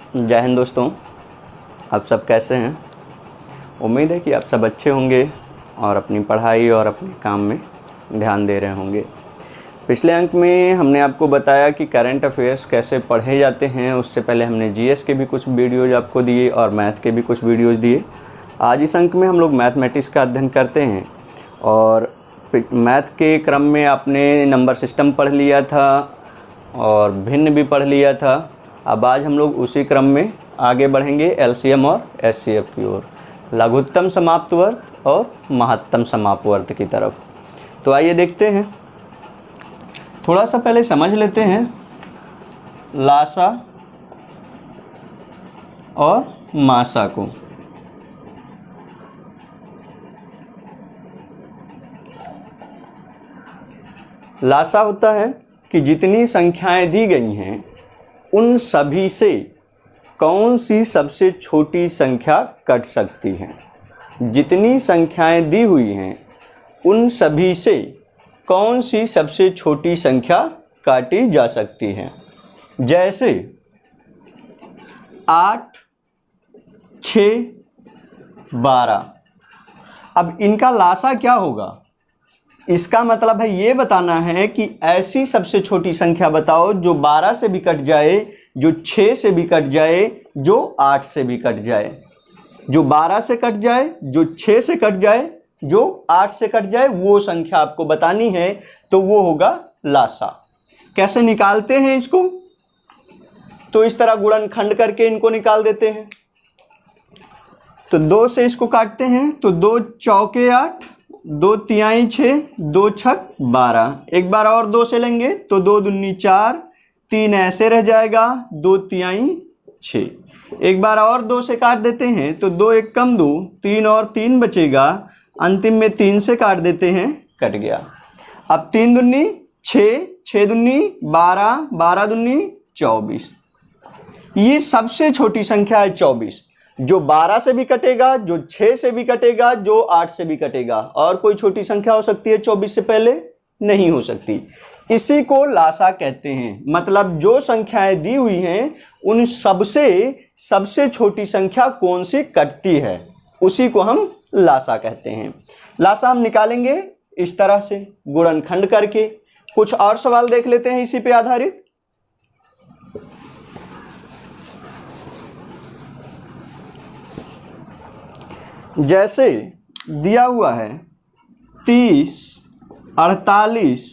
जय हिंद दोस्तों, आप सब कैसे हैं। उम्मीद है कि आप सब अच्छे होंगे और अपनी पढ़ाई और अपने काम में ध्यान दे रहे होंगे। पिछले अंक में हमने आपको बताया कि करंट अफेयर्स कैसे पढ़े जाते हैं। उससे पहले हमने जीएस के भी कुछ वीडियोज़ आपको दिए और मैथ के भी कुछ वीडियोज़ दिए। आज इस अंक में हम लोग मैथमेटिक्स का अध्ययन करते हैं और मैथ के क्रम में आपने नंबर सिस्टम पढ़ लिया था और भिन्न भी पढ़ लिया था। अब आज हम लोग उसी क्रम में आगे बढ़ेंगे एलसीएम और एचसीएफ की ओर, लघुत्तम समाप्त वर्ग और महत्तम समाप्त वर्ग की तरफ। तो आइए देखते हैं। थोड़ा सा पहले समझ लेते हैं लासा और मासा को। लासा होता है कि जितनी संख्याएं दी गई हैं उन सभी से कौन सी सबसे छोटी संख्या कट सकती है। जितनी संख्याएं दी हुई हैं उन सभी से कौन सी सबसे छोटी संख्या काटी जा सकती है। जैसे 8, 6, 12। अब इनका लासा क्या होगा? इसका मतलब है ये बताना है कि ऐसी सबसे छोटी संख्या बताओ जो 12 से भी कट जाए, जो 6 से भी कट जाए, जो 8 से भी कट जाए। जो 12 से कट जाए, जो 6 से कट जाए, जो 8 से कट जाए, वो संख्या आपको बतानी है। तो वो होगा लासा। कैसे निकालते हैं इसको? तो इस तरह गुणनखंड करके इनको निकाल देते हैं। तो 2 से इसको काटते हैं तो 2 चौके 8, 2 तिहाई 6, 2 छक 12। एक बार और 2 से लेंगे तो 2 दूनी 4, 3 ऐसे रह जाएगा, 2 तिहाई 6। एक बार और 2 से काट देते हैं तो 2 एक कम 2, 3 और 3 बचेगा। अंतिम में 3 से काट देते हैं, कट गया। अब 3 दूनी 6, 6 दूनी 12, 12 दूनी 24। ये सबसे छोटी संख्या है 24, जो 12 से भी कटेगा, जो 6 से भी कटेगा, जो 8 से भी कटेगा। और कोई छोटी संख्या हो सकती है 24 से पहले? नहीं हो सकती। इसी को लासा कहते हैं। मतलब जो संख्याएं दी हुई हैं उन सबसे छोटी संख्या कौन सी कटती है, उसी को हम लासा कहते हैं। लासा हम निकालेंगे इस तरह से गुणनखंड करके। कुछ और सवाल देख लेते हैं इसी पे आधारित। जैसे दिया हुआ है 30, 48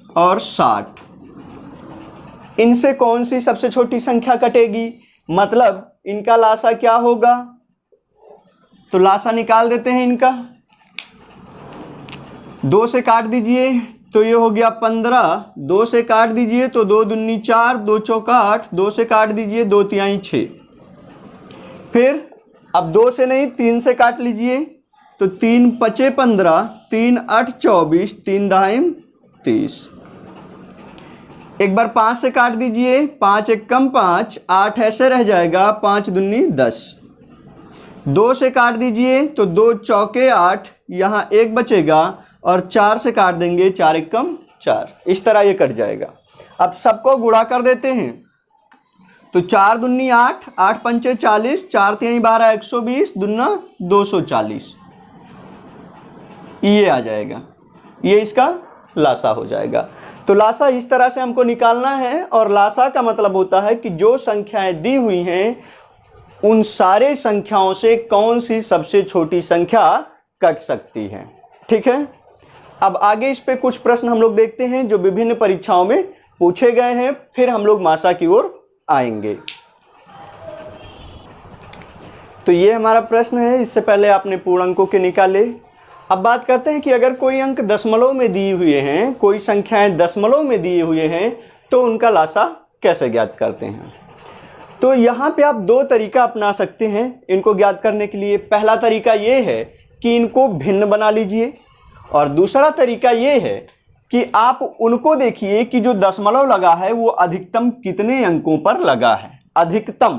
और 60। इनसे कौन सी सबसे छोटी संख्या कटेगी? मतलब इनका लासा क्या होगा? तो लासा निकाल देते हैं इनका। 2 से काट दीजिए तो ये हो गया 15। 2 से काट दीजिए तो 2 दूनी 4, 2 चौका 8, 2 से काट दीजिए 2 तिहाई 6। फिर अब 2 से नहीं 3 से काट लीजिए तो 3 पचे 15, 3 8 24, 3 दहाई 30। एक बार 5 से काट दीजिए, 5 एक कम 5, 8 ऐसे रह जाएगा, 5 दूनी 10। 2 से काट दीजिए तो 2 चौके 8, यहाँ 1 बचेगा और 4 से काट देंगे, 4 एक कम 4। इस तरह ये कट जाएगा। अब सबको गुणा कर देते हैं तो 4 दूनी 8, 8 पंचे 40, 4 तिहाई 12, 120, दूना 240। ये आ जाएगा, ये इसका लासा हो जाएगा। तो लासा इस तरह से हमको निकालना है। और लासा का मतलब होता है कि जो संख्याएं दी हुई हैं उन सारे संख्याओं से कौन सी सबसे छोटी संख्या कट सकती है। ठीक है। अब आगे इस पे कुछ प्रश्न हम लोग देखते हैं जो विभिन्न परीक्षाओं में पूछे गए हैं, फिर हम लोग मासा की ओर आएंगे। तो ये हमारा प्रश्न है। इससे पहले आपने पूर्ण अंकों के निकाले। अब बात करते हैं कि अगर कोई अंक दशमलव में दिए हुए हैं, कोई संख्याएं दशमलव में दिए हुए हैं, तो उनका लासा कैसे ज्ञात करते हैं। तो यहाँ पे आप 2 तरीका अपना सकते हैं इनको ज्ञात करने के लिए। पहला तरीका ये है कि इनको भिन्न बना लीजिए और दूसरा तरीका ये है कि आप उनको देखिए कि जो दशमलव लगा है वो अधिकतम कितने अंकों पर लगा है। अधिकतम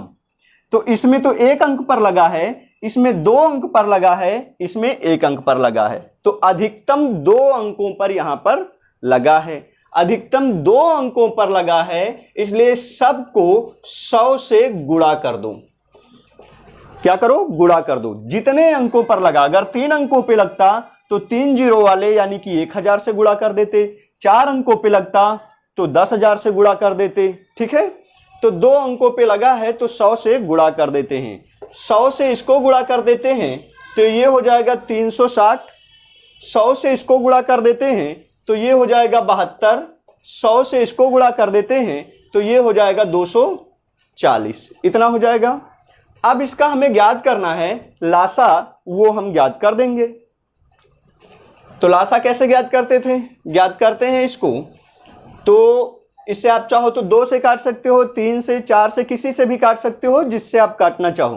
तो इसमें तो 1 अंक पर लगा है, इसमें 2 अंक पर लगा है, इसमें 1 अंक पर लगा है। तो अधिकतम 2 अंकों पर यहां पर लगा है। अधिकतम 2 अंकों पर लगा है, इसलिए सबको 100 से गुणा कर दो। क्या करो? गुणा कर दो। जितने अंकों पर लगा, अगर 3 अंकों पे लगता तो 3 जीरो वाले यानी कि 1000 से गुणा कर देते, 4 अंकों पे लगता तो 10,000 से गुणा कर देते। ठीक है, तो 2 अंकों पे लगा है तो 100 से गुणा कर देते हैं। 100 से इसको गुणा कर देते हैं तो ये हो जाएगा 360। 100 से इसको गुणा कर देते हैं तो ये हो जाएगा 72। 100 से इसको गुणा कर देते हैं तो ये हो जाएगा 240। इतना हो जाएगा। अब इसका हमें ज्ञात करना है लासा, वो हम ज्ञात कर देंगे। तो लासा कैसे ज्ञात करते थे? ज्ञात करते हैं इसको, तो इससे आप चाहो तो 2 से काट सकते हो, 3 से, 4 से, किसी से भी काट सकते हो जिससे आप काटना चाहो।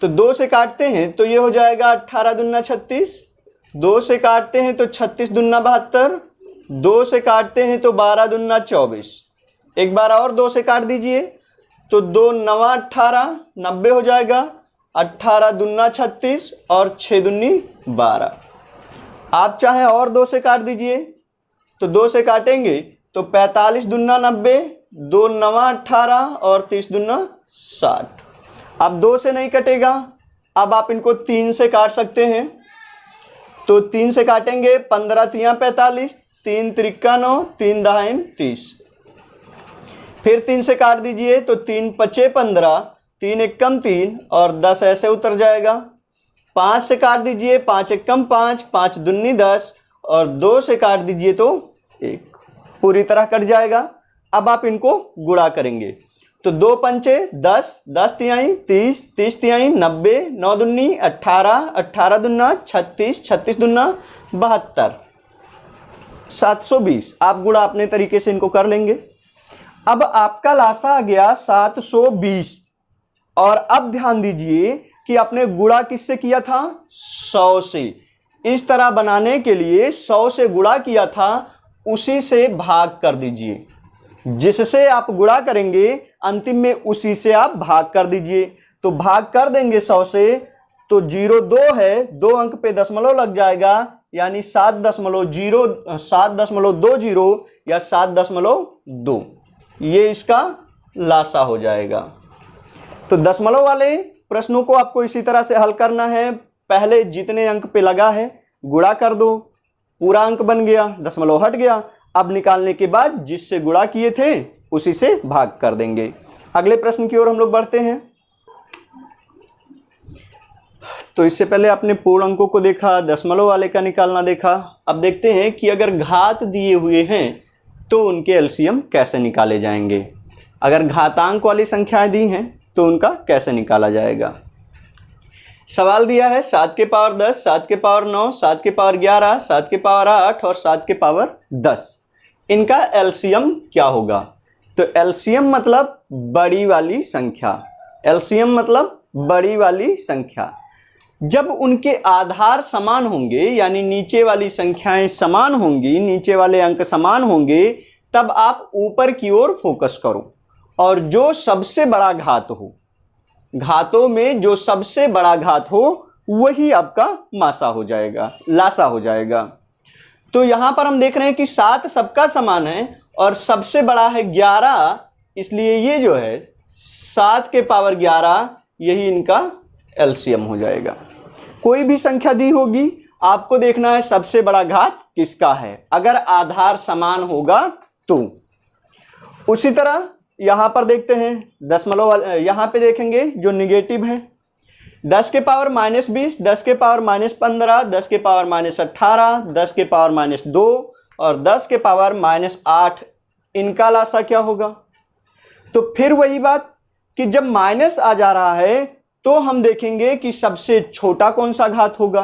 तो 2 से काटते हैं तो ये हो जाएगा 18 दूना 36। 2 से काटते हैं तो 36 दूना 72। 2 से काटते हैं तो 12 दूना 24। एक बार और 2 से काट दीजिए तो 2 नवा 18, 90 हो जाएगा। 18 दूना 36 और 6 दूनी 12। आप चाहे और 2 से काट दीजिए तो 2 से काटेंगे तो 45 दूना 90, 2 नवा 18 और 30 दूना 60। अब 2 से नहीं कटेगा, अब आप इनको 3 से काट सकते हैं। तो 3 से काटेंगे, 15 तियां 45, 3 त्रिका 9, 3 दहाइन 30। फिर 3 से काट दीजिए तो 3 पचे 15, 3 एकम 3 और 10 ऐसे उतर जाएगा। 5 से काट दीजिए, 5 एकम 5, 5 दूनी 10 और 2 से काट दीजिए तो 1, पूरी तरह कट जाएगा। अब आप इनको गुणा करेंगे तो 2 पंचे 10, 10 तिहाई 30, 30 तिहाई 90, 9 दूनी 18, 18 दूना 36, 36 दूना 72, 720। आप गुणा अपने तरीके से इनको कर लेंगे। अब आपका लासा आ गया 720। और अब ध्यान दीजिए कि आपने गुणा किससे किया था? 100 से। इस तरह बनाने के लिए 100 से गुणा किया था, उसी से भाग कर दीजिए। जिससे आप गुणा करेंगे अंतिम में उसी से आप भाग कर दीजिए। तो भाग कर देंगे 100 से तो 02 है, 2 अंक पे दशमलव लग जाएगा, यानी 7.20 या 7.2, ये इसका लासा हो जाएगा। तो दशमलव वाले प्रश्नों को आपको इसी तरह से हल करना है। पहले जितने अंक पे लगा है गुणा कर दो, पूरा अंक बन गया, दशमलव हट गया। अब निकालने के बाद जिससे गुणा किए थे उसी से भाग कर देंगे। अगले प्रश्न की ओर हम लोग बढ़ते हैं। तो इससे पहले आपने पूर्ण अंकों को देखा, दशमलव वाले का निकालना देखा। अब देखते हैं कि अगर घात दिए हुए हैं तो उनके एलसीएम कैसे निकाले जाएंगे। अगर घातांक वाली संख्याएं दी हैं तो उनका कैसे निकाला जाएगा। सवाल दिया है 7 के पावर 10, 7 के पावर 9, 7 के पावर 11, 7 के पावर 8 और 7 के पावर 10। इनका एलसीएम क्या होगा? तो एलसीएम मतलब बड़ी वाली संख्या। एलसीएम मतलब बड़ी वाली संख्या। जब उनके आधार समान होंगे, यानी नीचे वाली संख्याएं समान होंगी, नीचे वाले अंक समान होंगे, तब आप ऊपर की ओर फोकस करो और जो सबसे बड़ा घात हो, घातों में जो सबसे बड़ा घात हो वही आपका मासा हो जाएगा, लासा हो जाएगा। तो यहां पर हम देख रहे हैं कि 7 सबका समान है और सबसे बड़ा है 11, इसलिए ये जो है 7 के पावर 11 यही इनका एलसीएम हो जाएगा। कोई भी संख्या दी होगी, आपको देखना है सबसे बड़ा घात किसका है, अगर आधार समान होगा तो। उसी तरह यहां पर देखते हैं दशमलव, यहां पे देखेंगे जो निगेटिव है, 10 के पावर -20, 10 के पावर -15, 10 के पावर -18, 10 के पावर -2 और 10 के पावर -8। इनका लासा क्या होगा? तो फिर वही बात कि जब माइनस आ जा रहा है तो हम देखेंगे कि सबसे छोटा कौन सा घात होगा।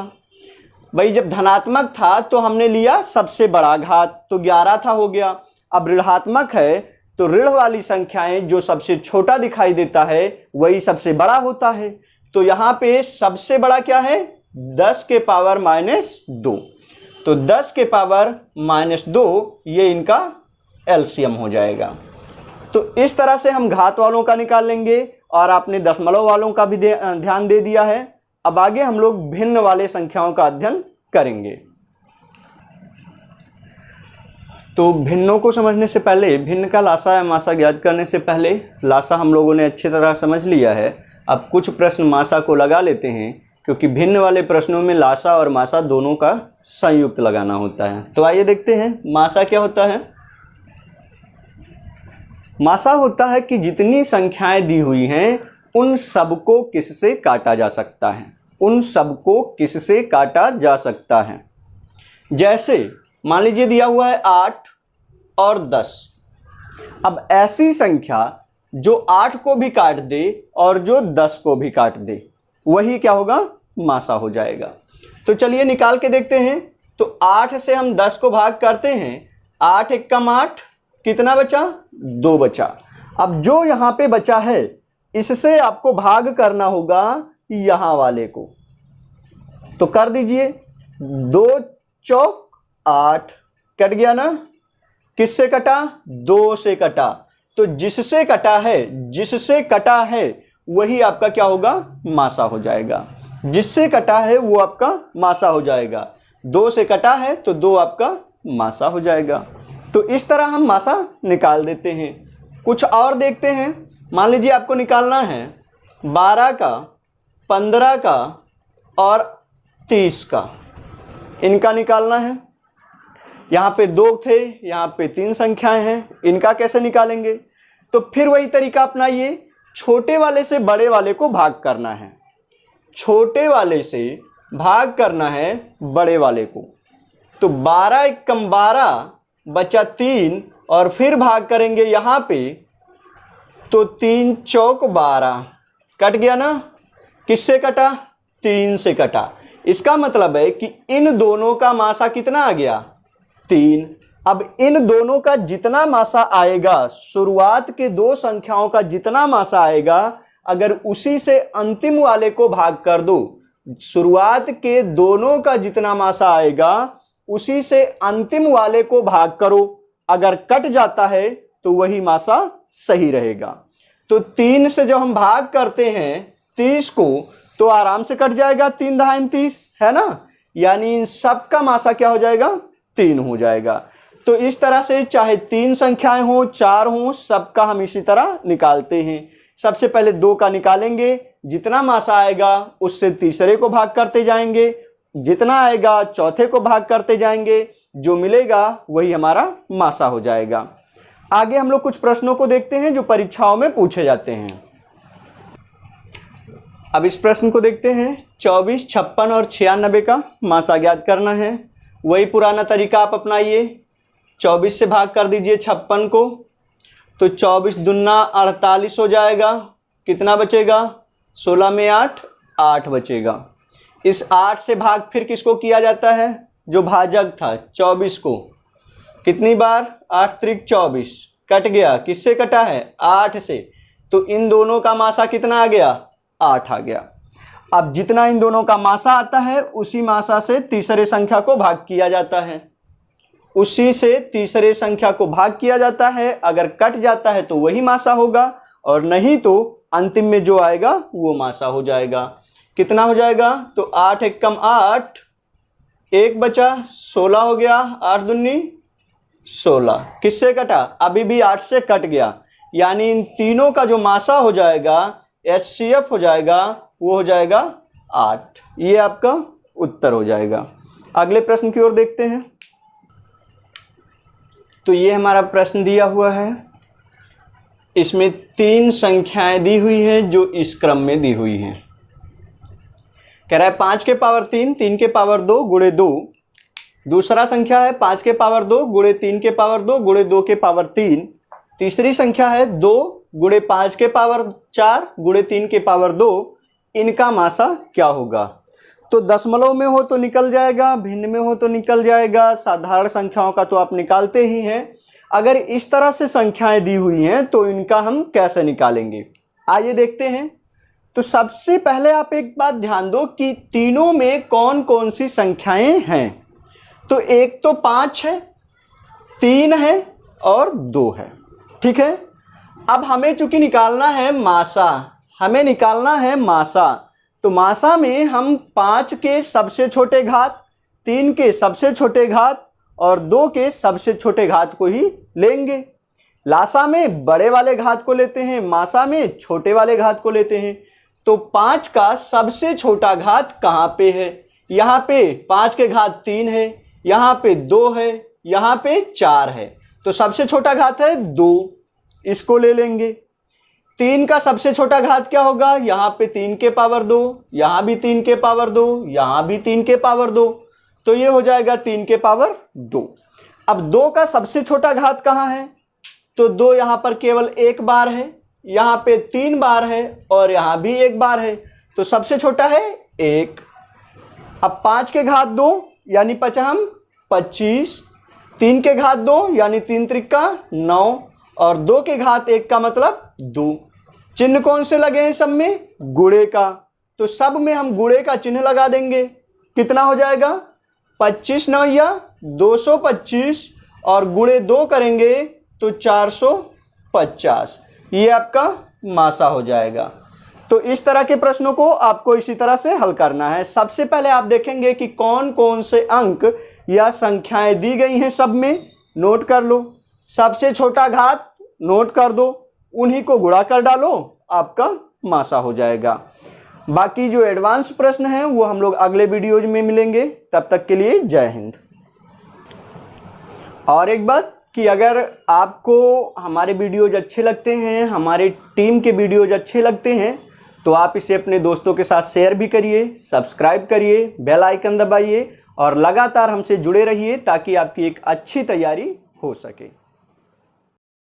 भाई जब धनात्मक था तो हमने लिया सबसे बड़ा घात, तो 11 था, हो गया। अब ऋणात्मक है तो ऋण वाली संख्याएं जो सबसे छोटा दिखाई देता है वही सबसे बड़ा होता है। तो यहाँ पे सबसे बड़ा क्या है? 10 के पावर -2। तो 10 के पावर -2 ये इनका एलसीएम हो जाएगा। तो इस तरह से हम घात वालों का निकाल लेंगे और आपने दशमलव वालों का भी ध्यान दे दिया है। अब आगे हम लोग भिन्न वाले संख्याओं का अध्ययन करेंगे। तो भिन्नों को समझने से पहले, भिन्न का लासा या मासा ज्ञात करने से पहले लासा हम लोगों ने अच्छी तरह समझ लिया है। अब कुछ प्रश्न मासा को लगा लेते हैं, क्योंकि भिन्न वाले प्रश्नों में लासा और मासा दोनों का संयुक्त लगाना होता है। तो आइए देखते हैं मासा क्या होता है। मासा होता है कि जितनी संख्याएं दी हुई हैं उन सबको किससे काटा जा सकता है, उन सबको किससे काटा जा सकता है। जैसे मान लीजिए दिया हुआ है 8 और 10। अब ऐसी संख्या जो 8 को भी काट दे और जो 10 को भी काट दे, वही क्या होगा, मासा हो जाएगा। तो चलिए निकाल के देखते हैं। तो 8 से हम 10 को भाग करते हैं, 8 एकम 8, कितना बचा, 2 बचा। अब जो यहाँ पे बचा है इससे आपको भाग करना होगा यहाँ वाले को। तो कर दीजिए, 2 चौक 8, कट गया ना। किससे कटा, 2 से कटा। तो जिससे कटा है, जिससे कटा है वही आपका क्या होगा, मासा हो जाएगा। जिससे कटा है वो आपका मासा हो जाएगा। 2 से कटा है तो 2 आपका मासा हो जाएगा। तो इस तरह हम मासा निकाल देते हैं। कुछ और देखते हैं। मान लीजिए आपको निकालना है 12 का, 15 का और 30 का, इनका निकालना है। यहाँ पे 2 थे, यहाँ पे 3 संख्याएं हैं, इनका कैसे निकालेंगे। तो फिर वही तरीका अपनाइए, छोटे वाले से बड़े वाले को भाग करना है, छोटे वाले से भाग करना है बड़े वाले को। तो 12 एकम 12 बचा 3 और फिर भाग करेंगे यहाँ पे, तो 3 चौक 12, कट गया ना। किससे कटा, 3 से कटा। इसका मतलब है कि इन दोनों का मासा कितना आ गया, 3। अब इन दोनों का जितना मासा आएगा, शुरुआत के 2 संख्याओं का जितना मासा आएगा, अगर उसी से अंतिम वाले को भाग कर दो, शुरुआत के दोनों का जितना मासा आएगा उसी से अंतिम वाले को भाग करो। अगर कट जाता है तो वही मासा सही रहेगा। तो 3 से जब हम भाग करते हैं 30 को, तो आराम से कट जाएगा, 3 दहाई 30 है ना। यानी इन सब का मासा क्या हो जाएगा, 3 हो जाएगा। तो इस तरह से चाहे 3 संख्याएं हो, 4 हो, सबका हम इसी तरह निकालते हैं। सबसे पहले 2 का निकालेंगे, जितना मासा आएगा उससे तीसरे को भाग करते जाएंगे, जितना आएगा चौथे को भाग करते जाएंगे, जो मिलेगा वही हमारा मासा हो जाएगा। आगे हम लोग कुछ प्रश्नों को देखते हैं जो परीक्षाओं में पूछे जाते हैं। अब इस प्रश्न को देखते हैं। 24, 56 और 96 का मासा ज्ञात करना है। वही पुराना तरीका आप अपनाइए। 24 से भाग कर दीजिए 56 को, तो 24 दूना 48 हो जाएगा। कितना बचेगा, 16 में 8, 8 बचेगा। इस 8 से भाग फिर किसको किया जाता है, जो भाजक था 24 को। कितनी बार, 8 त्रिक 24, कट गया। किससे कटा है, 8 से। तो इन दोनों का मासा कितना आ गया, 8 आ गया। अब जितना इन दोनों का मासा आता है उसी मासा से तीसरे संख्या को भाग किया जाता है, उसी से तीसरे संख्या को भाग किया जाता है। अगर कट जाता है तो वही मासा होगा, और नहीं तो अंतिम में जो आएगा वो मासा हो जाएगा। कितना हो जाएगा, तो 8 एकम 8, 1 बचा, 16 हो गया। 8 दूनी 16। किससे कटा, अभी भी 8 से कट गया। यानी इन तीनों का जो मासा हो जाएगा, HCF हो जाएगा, वो हो जाएगा 8। ये आपका उत्तर हो जाएगा। अगले प्रश्न की ओर देखते हैं। तो ये हमारा प्रश्न दिया हुआ है। इसमें 3 संख्याएं दी हुई हैं जो इस क्रम में दी हुई हैं। कह रहा है 5 के पावर 3, 3 के पावर 2 गुणे 2। दूसरा संख्या है 5 के पावर 2 गुणे 3 के पावर 2 गुणे 2 के पावर 3। तीसरी संख्या है 2 गुणे 5 के पावर 4 गुणे 3 के पावर 2। इनका मासा क्या होगा। तो दशमलव में हो तो निकल जाएगा, भिन्न में हो तो निकल जाएगा, साधारण संख्याओं का तो आप निकालते ही हैं। अगर इस तरह से संख्याएं दी हुई हैं तो इनका हम कैसे निकालेंगे, आइए देखते हैं। तो सबसे पहले आप एक बात ध्यान दो कि तीनों में कौन कौन सी संख्याएं हैं। तो एक तो 5 है, 3 है और 2 है, ठीक है। अब हमें चूंकि निकालना है मासा, हमें निकालना है मासा, तो मासा में हम 5 के सबसे छोटे घात, 3 के सबसे छोटे घात और 2 के सबसे छोटे घात को ही लेंगे। लासा में बड़े वाले घात को लेते हैं, मासा में छोटे वाले घात को लेते हैं। तो 5 का सबसे छोटा घात कहाँ पे है? यहाँ पे 5 के घात 3 है, यहाँ पे 2 है, यहाँ पे 4 है। तो सबसे छोटा घात है 2, इसको ले लेंगे। 3 का सबसे छोटा घात क्या होगा? यहाँ पे 3 के पावर 2, यहाँ भी 3 के पावर 2, यहाँ भी 3 के पावर 2, तो ये हो जाएगा 3 के पावर 2। अब 2 का सबसे छोटा घात कहाँ है? तो 2 यहाँ पर केवल 1 बार है, यहाँ पे 3 बार है और यहाँ भी 1 बार है, तो सबसे छोटा है 1। अब 5 के घात 2 यानी 5 25, 3 के घात 2 यानी 3 त्रिका 9 और 2 के घात 1 का मतलब 2। चिन्ह कौन से लगे हैं सब में? गुणे का। तो सब में हम गुणे का चिन्ह लगा देंगे। कितना हो जाएगा? 25 9 या 225 और गुणे 2 करेंगे तो 450। ये आपका मासा हो जाएगा। तो इस तरह के प्रश्नों को आपको इसी तरह से हल करना है। सबसे पहले आप देखेंगे कि कौन कौन से अंक या संख्याएं दी गई हैं, सब में नोट कर लो। सबसे छोटा घात नोट कर दो, उन्हीं को गुणा कर डालो, आपका मासा हो जाएगा। बाकी जो एडवांस प्रश्न हैं वो हम लोग अगले वीडियोज में मिलेंगे। तब तक के लिए जय हिंद। और एक बात कि अगर आपको हमारे वीडियोज अच्छे लगते हैं, हमारे टीम के वीडियोज अच्छे लगते हैं, तो आप इसे अपने दोस्तों के साथ शेयर भी करिए, सब्सक्राइब करिए, बेल आइकन दबाइए और लगातार हमसे जुड़े रहिए ताकि आपकी एक अच्छी तैयारी हो सके।